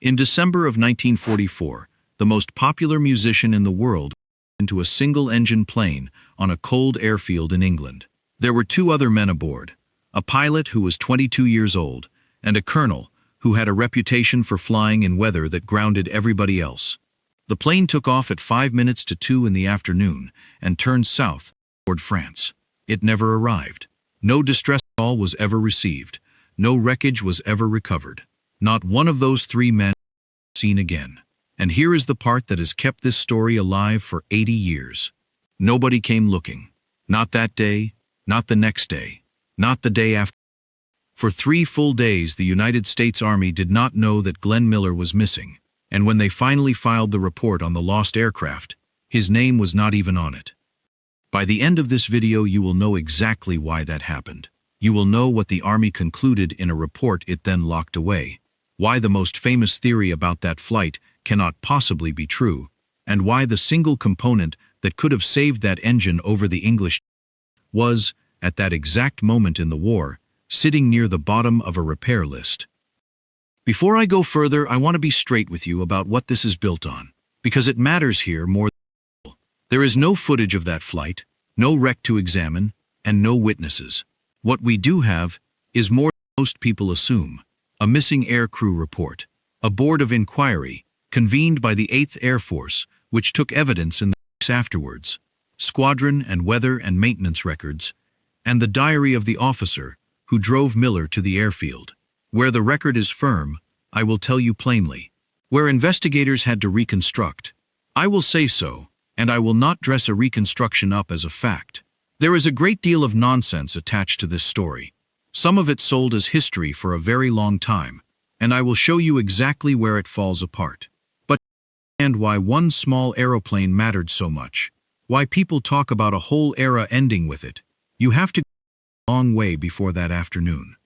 In December of 1944, the most popular musician in the world into a single-engine plane on a cold airfield in England. There were two other men aboard, a pilot who was 22 years old, and a colonel who had a reputation for flying in weather that grounded everybody else. The plane took off at 5 minutes to 2 in the afternoon and turned south toward France. It never arrived. No distress call was ever received. No wreckage was ever recovered. Not one of those three men was seen again. And here is the part that has kept this story alive for 80 years. Nobody came looking. Not that day, not the next day, not the day after. For 3 full days, the United States Army did not know that Glenn Miller was missing, and when they finally filed the report on the lost aircraft, his name was not even on it. By the end of this video, you will know exactly why that happened. You will know what the Army concluded in a report it then locked away, why the most famous theory about that flight cannot possibly be true, and why the single component that could have saved that engine over the English was, at that exact moment in the war, sitting near the bottom of a repair list. Before I go further, I want to be straight with you about what this is built on, because it matters here more than usual. There is no footage of that flight, no wreck to examine, and no witnesses. What we do have is more than most people assume: a missing air crew report, a board of inquiry convened by the 8th Air Force, which took evidence in the weeks afterwards, squadron and weather and maintenance records, and the diary of the officer who drove Miller to the airfield. Where the record is firm, I will tell you plainly. Where investigators had to reconstruct, I will say so, and I will not dress a reconstruction up as a fact. There is a great deal of nonsense attached to this story. Some of it sold as history for a very long time, and I will show you exactly where it falls apart. But and why one small aeroplane mattered so much, why people talk about a whole era ending with it, you have to go a long way before that afternoon.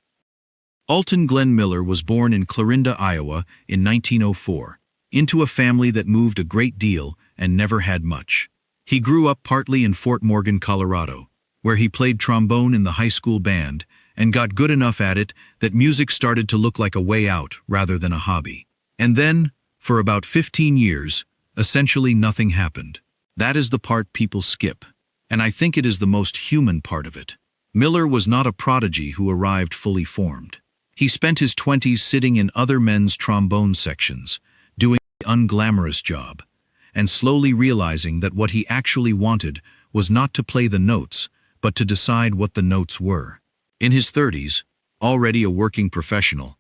Alton Glenn Miller was born in Clarinda, Iowa in 1904, into a family that moved a great deal and never had much. He grew up partly in Fort Morgan, Colorado, where he played trombone in the high school band and got good enough at it that music started to look like a way out rather than a hobby. And then, for about 15 years, essentially nothing happened. That is the part people skip, and I think it is the most human part of it. Miller was not a prodigy who arrived fully formed. He spent his 20s sitting in other men's trombone sections, doing the unglamorous job, and slowly realizing that what he actually wanted was not to play the notes, but to decide what the notes were. In his 30s, already a working professional, he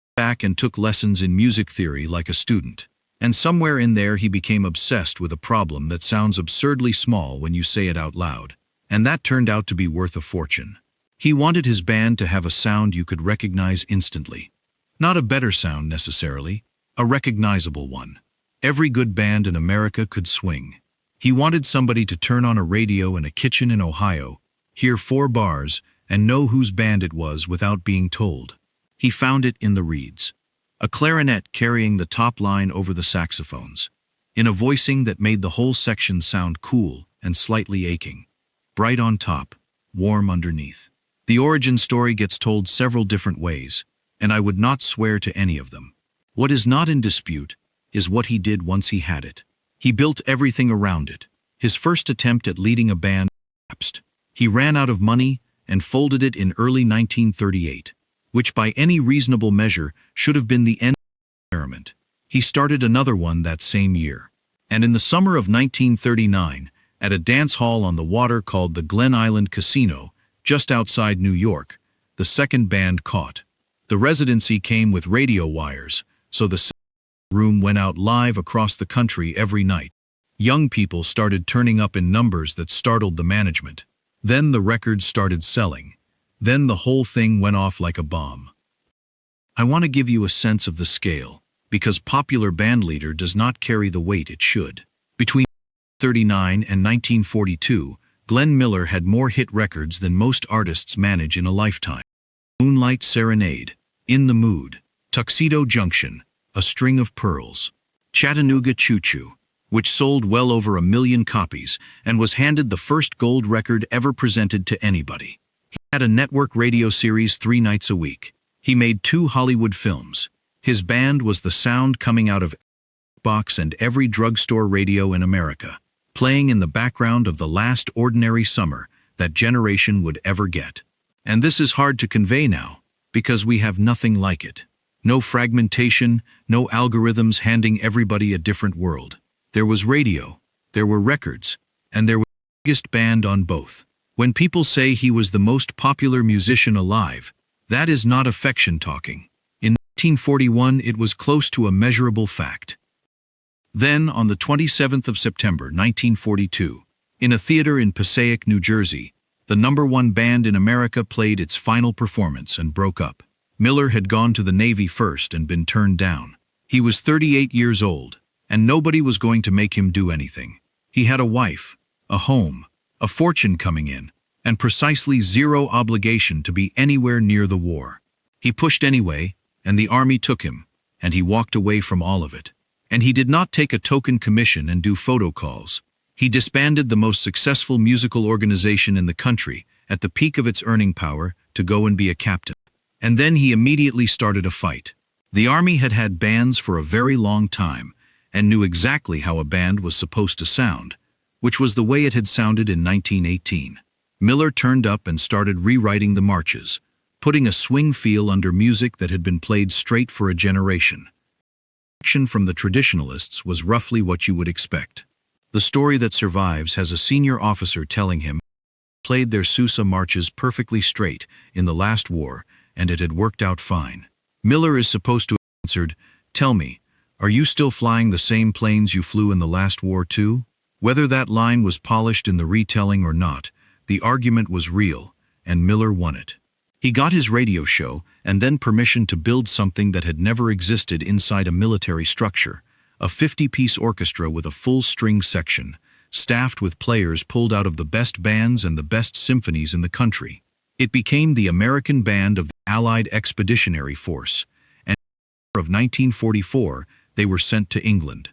went back and took lessons in music theory like a student. And somewhere in there he became obsessed with a problem that sounds absurdly small when you say it out loud. And that turned out to be worth a fortune. He wanted his band to have a sound you could recognize instantly. Not a better sound necessarily, a recognizable one. Every good band in America could swing. He wanted somebody to turn on a radio in a kitchen in Ohio, hear 4 bars, and know whose band it was without being told. He found it in the reeds. A clarinet carrying the top line over the saxophones, in a voicing that made the whole section sound cool and slightly aching. Bright on top, warm underneath. The origin story gets told several different ways, and I would not swear to any of them. What is not in dispute is what he did once he had it. He built everything around it. His first attempt at leading a band collapsed. He ran out of money and folded it in early 1938, which by any reasonable measure should have been the end of the experiment. He started another one that same year. And in the summer of 1939, at a dance hall on the water called the Glen Island Casino, just outside New York, the second band caught. The residency came with radio wires, so the room went out live across the country every night. Young people started turning up in numbers that startled the management. Then the records started selling. Then the whole thing went off like a bomb. I want to give you a sense of the scale, because popular bandleader does not carry the weight it should. Between 1939 and 1942, Glenn Miller had more hit records than most artists manage in a lifetime. Moonlight Serenade, In the Mood, Tuxedo Junction, A String of Pearls, Chattanooga Choo Choo, which sold well over 1 million copies and was handed the first gold record ever presented to anybody. He had a network radio series 3 nights a week. He made 2 Hollywood films. His band was the sound coming out of every box and every drugstore radio in America, playing in the background of the last ordinary summer that generation would ever get. And this is hard to convey now, because we have nothing like it. No fragmentation, no algorithms handing everybody a different world. There was radio, there were records, and there was the biggest band on both. When people say he was the most popular musician alive, that is not affection talking. In 1941, it was close to a measurable fact. Then, on the 27th of September, 1942, in a theater in Passaic, New Jersey, the #1 band in America played its final performance and broke up. Miller had gone to the Navy first and been turned down. He was 38 years old, and nobody was going to make him do anything. He had a wife, a home, a fortune coming in, and precisely zero obligation to be anywhere near the war. He pushed anyway, and the Army took him, and he walked away from all of it. And he did not take a token commission and do photo calls. He disbanded the most successful musical organization in the country, at the peak of its earning power, to go and be a captain. And then he immediately started a fight. The Army had had bands for a very long time, and knew exactly how a band was supposed to sound, which was the way it had sounded in 1918. Miller turned up and started rewriting the marches, putting a swing feel under music that had been played straight for a generation. Action from the traditionalists was roughly what you would expect. The story that survives has a senior officer telling him played their Sousa marches perfectly straight in the last war, and it had worked out fine. Miller is supposed to have answered, "Tell me, are you still flying the same planes you flew in the last war too?" Whether that line was polished in the retelling or not, the argument was real, and Miller won it. He got his radio show and then permission to build something that had never existed inside a military structure, a 50-piece orchestra with a full string section, staffed with players pulled out of the best bands and the best symphonies in the country. It became the American band of the Allied Expeditionary Force, and in November of 1944, they were sent to England.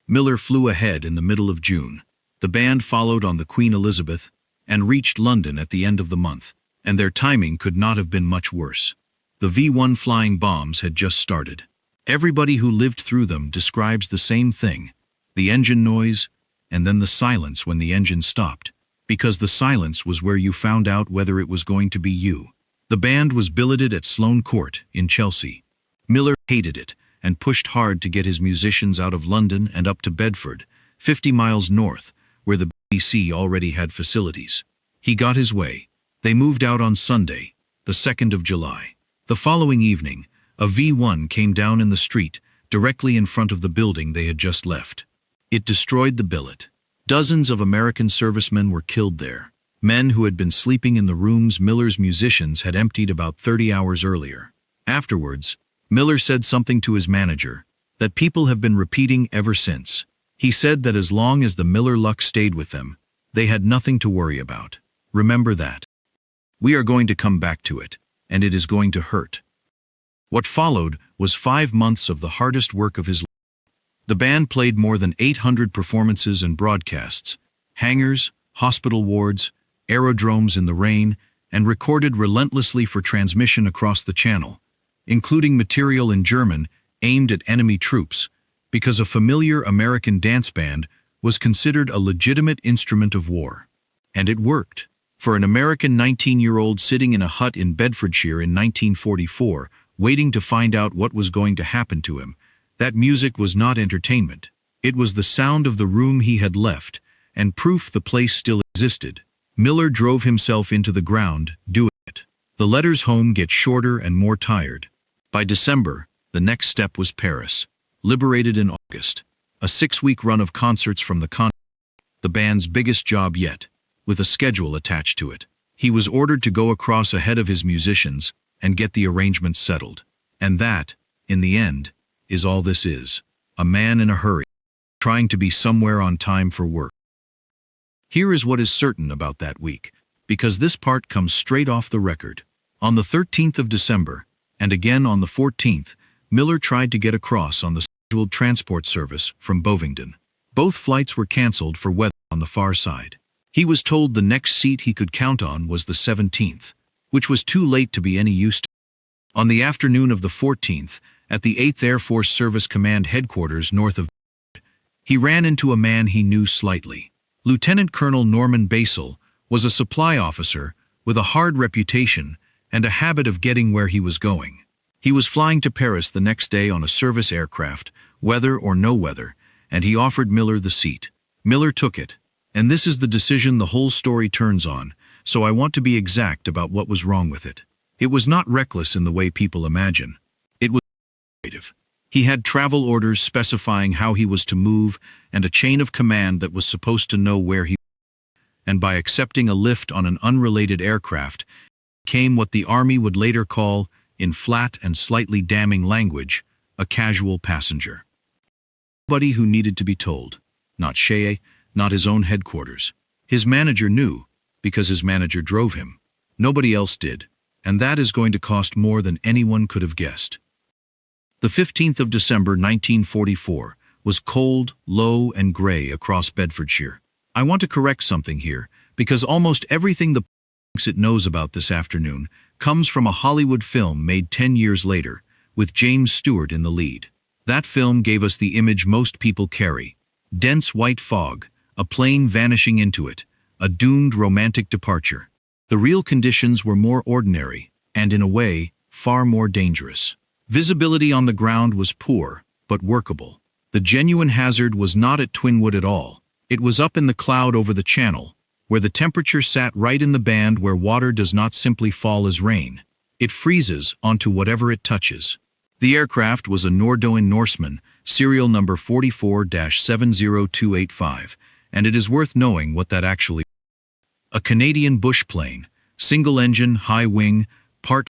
Miller flew ahead in the middle of June. The band followed on the Queen Elizabeth and reached London at the end of the month, and their timing could not have been much worse. The V-1 flying bombs had just started. Everybody who lived through them describes the same thing, the engine noise, and then the silence when the engine stopped, because the silence was where you found out whether it was going to be you. The band was billeted at Sloane Court in Chelsea. Miller hated it and pushed hard to get his musicians out of London and up to Bedford, 50 miles north, where the BBC already had facilities. He got his way. They moved out on Sunday, the 2nd of July. The following evening, a V-1 came down in the street, directly in front of the building they had just left. It destroyed the billet. Dozens of American servicemen were killed there, men who had been sleeping in the rooms Miller's musicians had emptied about 30 hours earlier. Afterwards, Miller said something to his manager that people have been repeating ever since. He said that as long as the Miller luck stayed with them, they had nothing to worry about. Remember that. We are going to come back to it, and it is going to hurt. What followed was 5 months of the hardest work of his life. The band played more than 800 performances and broadcasts, hangars, hospital wards, aerodromes in the rain, and recorded relentlessly for transmission across the channel, including material in German aimed at enemy troops, because a familiar American dance band was considered a legitimate instrument of war. And it worked. For an American 19-year-old sitting in a hut in Bedfordshire in 1944, waiting to find out what was going to happen to him, that music was not entertainment. It was the sound of the room he had left, and proof the place still existed. Miller drove himself into the ground, doing it. The letters home get shorter and more tired. By December, the next step was Paris, liberated in August. A 6-week run of concerts from the continent, the band's biggest job yet, with a schedule attached to it. He was ordered to go across ahead of his musicians and get the arrangements settled. And that, in the end, is all this is. A man in a hurry, trying to be somewhere on time for work. Here is what is certain about that week, because this part comes straight off the record. On the 13th of December, and again on the 14th, Miller tried to get across on the scheduled transport service from Bovingdon. Both flights were canceled for weather on the far side. He was told the next seat he could count on was the 17th, which was too late to be any use to. On the afternoon of the 14th, at the 8th Air Force Service Command headquarters north of. He ran into a man he knew slightly. Lieutenant Colonel Norman Basel was a supply officer with a hard reputation and a habit of getting where he was going. He was flying to Paris the next day on a service aircraft, weather or no weather, and he offered Miller the seat. Miller took it. And this is the decision the whole story turns on, so I want to be exact about what was wrong with it. It was not reckless in the way people imagine. It was creative. He had travel orders specifying how he was to move and a chain of command that was supposed to know where he was. And by accepting a lift on an unrelated aircraft came what the Army would later call, in flat and slightly damning language, a casual passenger. Nobody who needed to be told. Not Shea, not his own headquarters. His manager knew, because his manager drove him. Nobody else did, and that is going to cost more than anyone could have guessed. The 15th of December 1944 was cold, low, and gray across Bedfordshire. I want to correct something here, because almost everything the thinks it knows about this afternoon comes from a Hollywood film made 10 years later, with James Stewart in the lead. That film gave us the image most people carry. Dense white fog, a plane vanishing into it, a doomed romantic departure. The real conditions were more ordinary, and in a way, far more dangerous. Visibility on the ground was poor, but workable. The genuine hazard was not at Twinwood at all. It was up in the cloud over the channel, where the temperature sat right in the band where water does not simply fall as rain. It freezes onto whatever it touches. The aircraft was a Nordoin Norseman, serial number 44-70285, and it is worth knowing what that actually is. A Canadian bush plane, single-engine, high-wing, part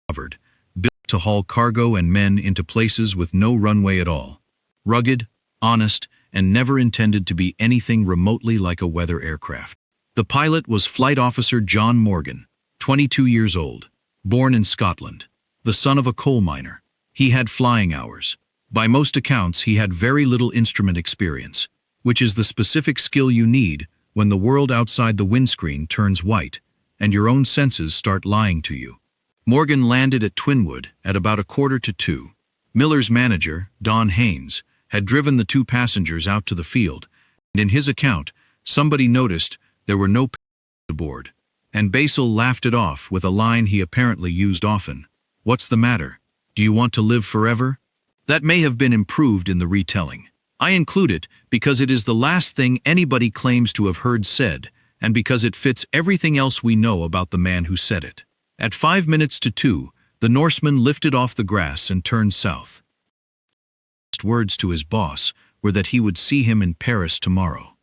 covered, built to haul cargo and men into places with no runway at all. Rugged, honest, and never intended to be anything remotely like a weather aircraft. The pilot was Flight Officer John Morgan, 22 years old, born in Scotland, the son of a coal miner. He had flying hours. By most accounts, he had very little instrument experience, which is the specific skill you need when the world outside the windscreen turns white and your own senses start lying to you. Morgan landed at Twinwood at about 1:45. Miller's manager, Don Haynes, had driven the two passengers out to the field, and in his account, somebody noticed there were no passengers aboard. And Basel laughed it off with a line he apparently used often. "What's the matter? Do you want to live forever?" That may have been improved in the retelling. I include it because it is the last thing anybody claims to have heard said, and because it fits everything else we know about the man who said it. At 2:05, the Norseman lifted off the grass and turned south. His words to his boss were that he would see him in Paris tomorrow.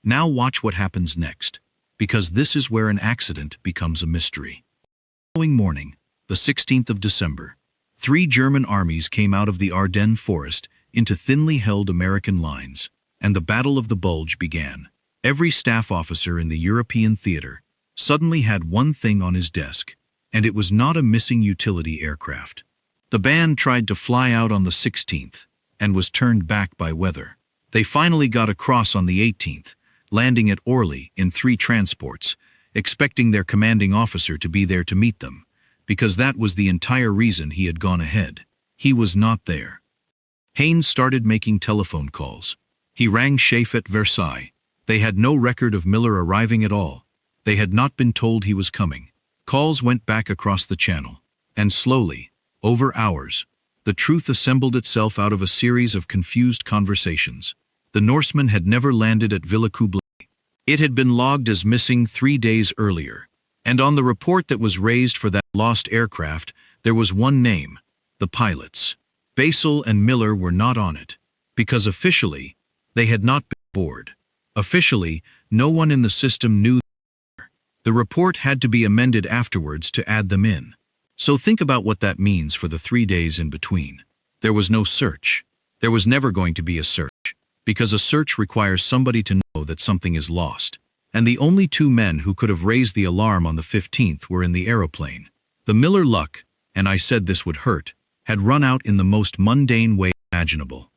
Now watch what happens next, because this is where an accident becomes a mystery. The following morning, the 16th of December, 3 German armies came out of the Ardennes forest into thinly held American lines, and the Battle of the Bulge began. Every staff officer in the European theater suddenly had one thing on his desk, and it was not a missing utility aircraft. The band tried to fly out on the 16th, and was turned back by weather. They finally got across on the 18th, landing at Orly in 3 transports, expecting their commanding officer to be there to meet them, because that was the entire reason he had gone ahead. He was not there. Haynes started making telephone calls. He rang Schaeff at Versailles. They had no record of Miller arriving at all. They had not been told he was coming. Calls went back across the channel. And slowly, over hours, the truth assembled itself out of a series of confused conversations. The Norseman had never landed at Villacoublay. It had been logged as missing 3 days earlier. And on the report that was raised for that lost aircraft, there was one name, the pilot's. Basel and Miller were not on it, because officially, they had not been aboard. Officially, no one in the system knew. The report had to be amended afterwards to add them in. So think about what that means for the 3 days in between. There was no search. There was never going to be a search, because a search requires somebody to know that something is lost. And the only 2 men who could have raised the alarm on the 15th were in the aeroplane. The Miller luck, and I said this would hurt, had run out in the most mundane way imaginable.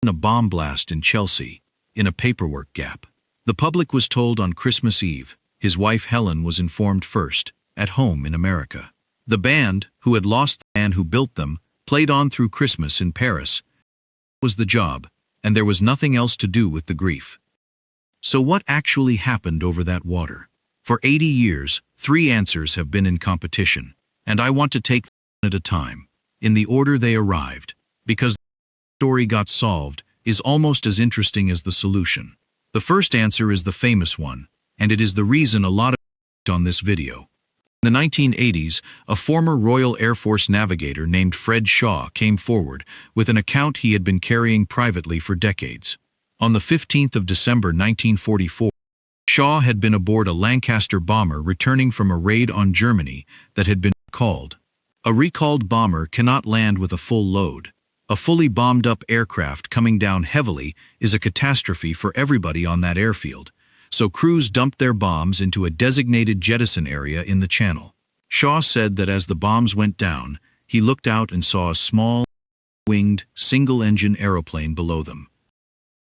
In a bomb blast in Chelsea, in a paperwork gap. The public was told on Christmas Eve. His wife Helen was informed first, at home in America. The band, who had lost the man who built them, played on through Christmas in Paris. Was the job, and there was nothing else to do with the grief. So what actually happened over that water? For 80 years, 3 answers have been in competition, and I want to take them at a time, in the order they arrived, because the story got solved is almost as interesting as the solution. The first answer is the famous one, and it is the reason a lot of on this video. In the 1980s, a former Royal Air Force navigator named Fred Shaw came forward with an account he had been carrying privately for decades. On the 15th of December 1944, Shaw had been aboard a Lancaster bomber returning from a raid on Germany that had been recalled. A recalled bomber cannot land with a full load. A fully bombed-up aircraft coming down heavily is a catastrophe for everybody on that airfield, so crews dumped their bombs into a designated jettison area in the channel. Shaw said that as the bombs went down, he looked out and saw a small, winged, single-engine aeroplane below them.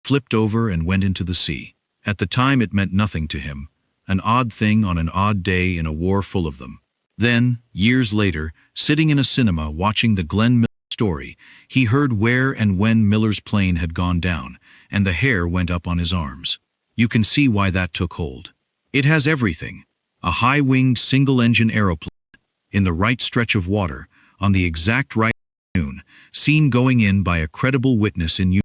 Flipped over and went into the sea. At the time it meant nothing to him, an odd thing on an odd day in a war full of them. Then, years later, sitting in a cinema watching the Glenn Miller story, he heard where and when Miller's plane had gone down, and the hair went up on his arms. You can see why that took hold. It has everything. A high-winged single-engine aeroplane, in the right stretch of water, on the exact right noon, seen going in by a credible witness in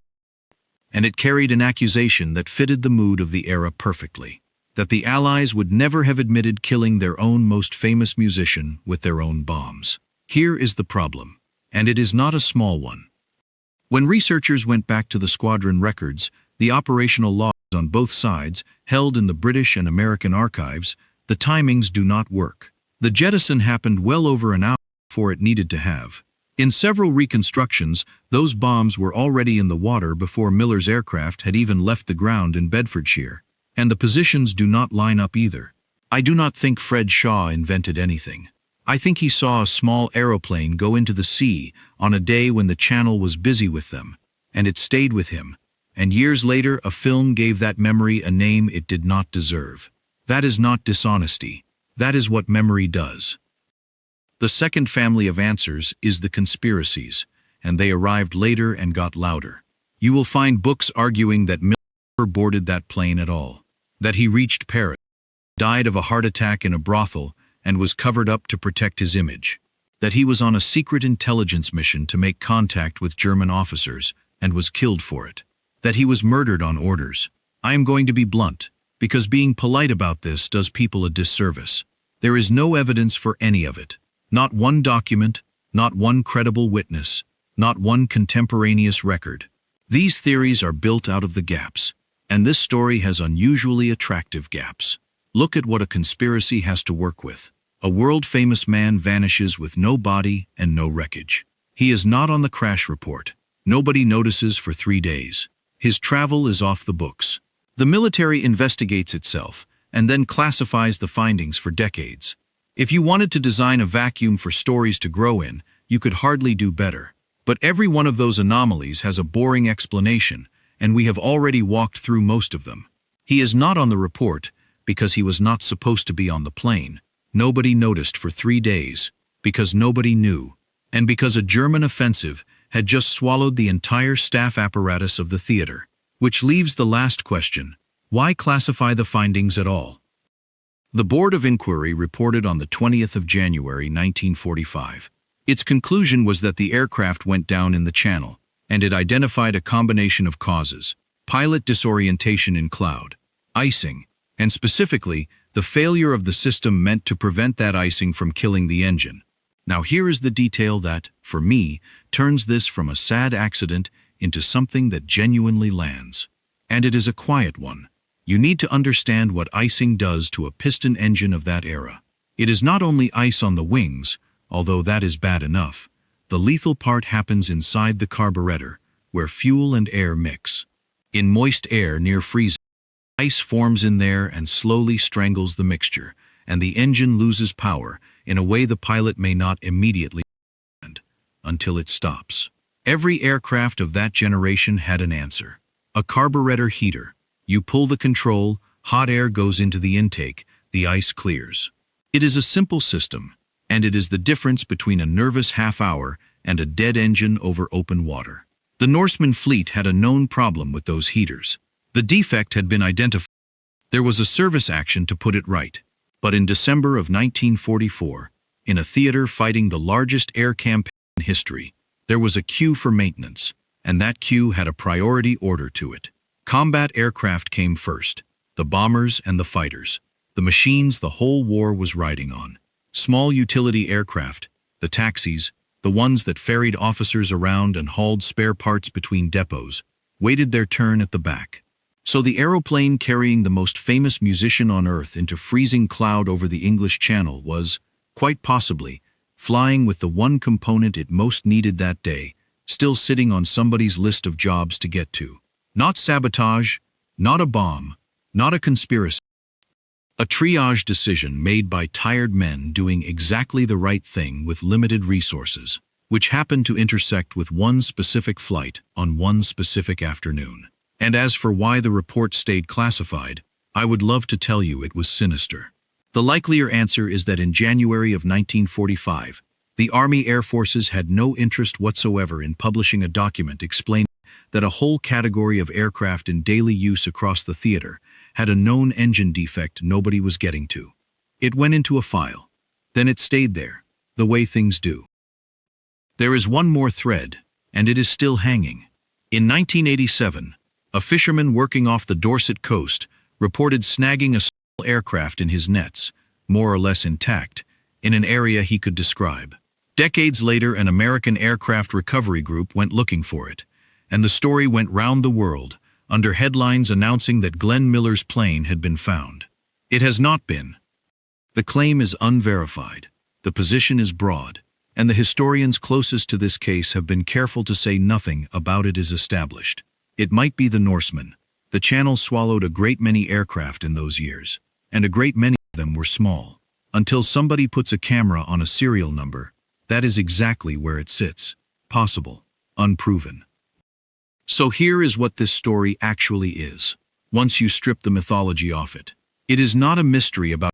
and it carried an accusation that fitted the mood of the era perfectly, that the Allies would never have admitted killing their own most famous musician with their own bombs. Here is the problem, and it is not a small one. When researchers went back to the squadron records, the operational logs on both sides, held in the British and American archives, the timings do not work. The jettison happened well over an hour before it needed to have. In several reconstructions, those bombs were already in the water before Miller's aircraft had even left the ground in Bedfordshire. And the positions do not line up either. I do not think Fred Shaw invented anything. I think he saw a small aeroplane go into the sea on a day when the channel was busy with them, and it stayed with him. And years later, a film gave that memory a name it did not deserve. That is not dishonesty. That is what memory does. The second family of answers is the conspiracies, and they arrived later and got louder. You will find books arguing that Miller never boarded that plane at all, that he reached Paris, died of a heart attack in a brothel, and was covered up to protect his image, that he was on a secret intelligence mission to make contact with German officers and was killed for it, that he was murdered on orders. I am going to be blunt, because being polite about this does people a disservice. There is no evidence for any of it. Not one document, not one credible witness, not one contemporaneous record. These theories are built out of the gaps, and this story has unusually attractive gaps. Look at what a conspiracy has to work with. A world-famous man vanishes with no body and no wreckage. He is not on the crash report. Nobody notices for 3 days. His travel is off the books. The military investigates itself, and then classifies the findings for decades. If you wanted to design a vacuum for stories to grow in, you could hardly do better. But every one of those anomalies has a boring explanation, and we have already walked through most of them. He is not on the report because he was not supposed to be on the plane. Nobody noticed for 3 days, because nobody knew, and because a German offensive had just swallowed the entire staff apparatus of the theater. Which leaves the last question: why classify the findings at all? The Board of Inquiry reported on the 20th of January 1945. Its conclusion was that the aircraft went down in the channel, and it identified a combination of causes: pilot disorientation in cloud, icing, and specifically, the failure of the system meant to prevent that icing from killing the engine. Now here is the detail that, for me, turns this from a sad accident into something that genuinely lands. And it is a quiet one. You need to understand what icing does to a piston engine of that era. It is not only ice on the wings, although that is bad enough. The lethal part happens inside the carburetor, where fuel and air mix. In moist air near freezing, ice forms in there and slowly strangles the mixture, and the engine loses power in a way the pilot may not immediately understand, until it stops. Every aircraft of that generation had an answer. A carburetor heater. You pull the control, hot air goes into the intake, the ice clears. It is a simple system, and it is the difference between a nervous half hour and a dead engine over open water. The Norseman fleet had a known problem with those heaters. The defect had been identified. There was a service action to put it right. But in December of 1944, in a theater fighting the largest air campaign in history, there was a queue for maintenance, and that queue had a priority order to it. Combat aircraft came first, the bombers and the fighters, the machines the whole war was riding on. Small utility aircraft, the taxis, the ones that ferried officers around and hauled spare parts between depots, waited their turn at the back. So the aeroplane carrying the most famous musician on Earth into freezing cloud over the English Channel was, quite possibly, flying with the one component it most needed that day, still sitting on somebody's list of jobs to get to. Not sabotage, not a bomb, not a conspiracy. A triage decision made by tired men doing exactly the right thing with limited resources, which happened to intersect with one specific flight on one specific afternoon. And as for why the report stayed classified, I would love to tell you it was sinister. The likelier answer is that in January of 1945, the Army Air Forces had no interest whatsoever in publishing a document explaining that a whole category of aircraft in daily use across the theater had a known engine defect nobody was getting to. It went into a file. Then it stayed there, the way things do. There is one more thread, and it is still hanging. In 1987, a fisherman working off the Dorset coast reported snagging a small aircraft in his nets, more or less intact, in an area he could describe. Decades later, an American aircraft recovery group went looking for it, and the story went round the world, under headlines announcing that Glenn Miller's plane had been found. It has not been. The claim is unverified, the position is broad, and the historians closest to this case have been careful to say nothing about it is established. It might be the Norseman. The Channel swallowed a great many aircraft in those years, and a great many of them were small. Until somebody puts a camera on a serial number, that is exactly where it sits. Possible. Unproven. So here is what this story actually is, once you strip the mythology off it. It is not a mystery about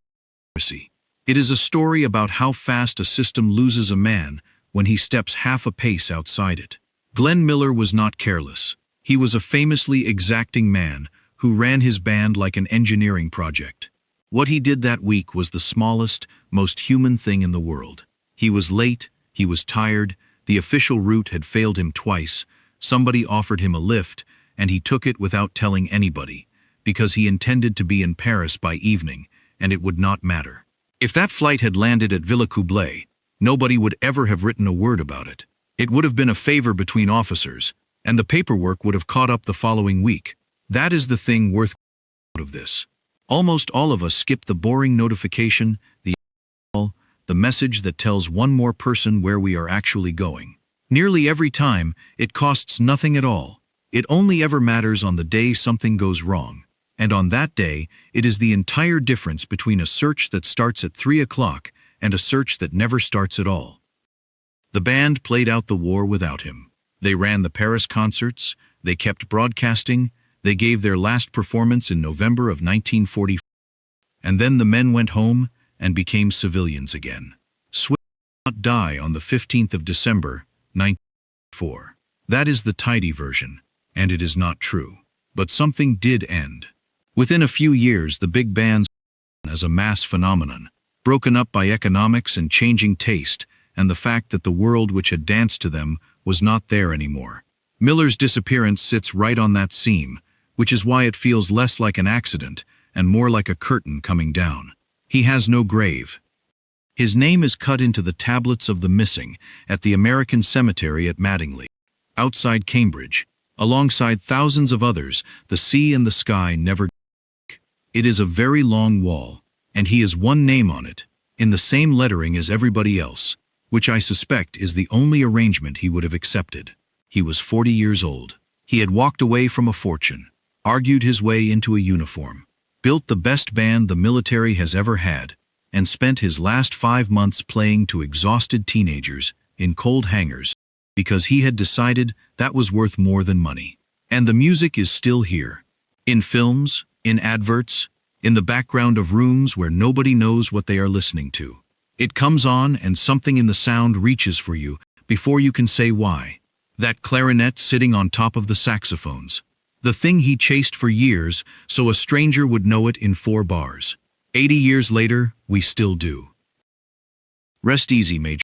accuracy. It is a story about how fast a system loses a man when he steps half a pace outside it. Glenn Miller was not careless. He was a famously exacting man who ran his band like an engineering project. What he did that week was the smallest, most human thing in the world. He was late, he was tired, the official route had failed him twice, somebody offered him a lift, and he took it without telling anybody, because he intended to be in Paris by evening, and it would not matter. If that flight had landed at Villacoublay, nobody would ever have written a word about it. It would have been a favor between officers, and the paperwork would have caught up the following week. That is the thing worth out of this. Almost all of us skip the boring notification, the message that tells one more person where we are actually going. Nearly every time, it costs nothing at all. It only ever matters on the day something goes wrong. And on that day, it is the entire difference between a search that starts at 3 o'clock and a search that never starts at all. The band played out the war without him. They ran the Paris concerts, they kept broadcasting, they gave their last performance in November of 1944. And then the men went home and became civilians again. Swift did not die on the 15th of December, 1944. That is the tidy version, and it is not true. But something did end. Within a few years, the big bands were as a mass phenomenon, broken up by economics and changing taste, and the fact that the world which had danced to them was not there anymore. Miller's disappearance sits right on that seam, which is why it feels less like an accident and more like a curtain coming down. He has no grave. His name is cut into the tablets of the missing at the American Cemetery at Mattingley, outside Cambridge. Alongside thousands of others, the sea and the sky never. It is a very long wall, and he has one name on it, in the same lettering as everybody else, which I suspect is the only arrangement he would have accepted. He was 40 years old. He had walked away from a fortune, argued his way into a uniform, built the best band the military has ever had, and spent his last 5 months playing to exhausted teenagers in cold hangars because he had decided that was worth more than money. And the music is still here. In films, in adverts, in the background of rooms where nobody knows what they are listening to. It comes on and something in the sound reaches for you, before you can say why. That clarinet sitting on top of the saxophones. The thing he chased for years, so a stranger would know it in 4 bars. 80 years later, we still do. Rest easy, Major.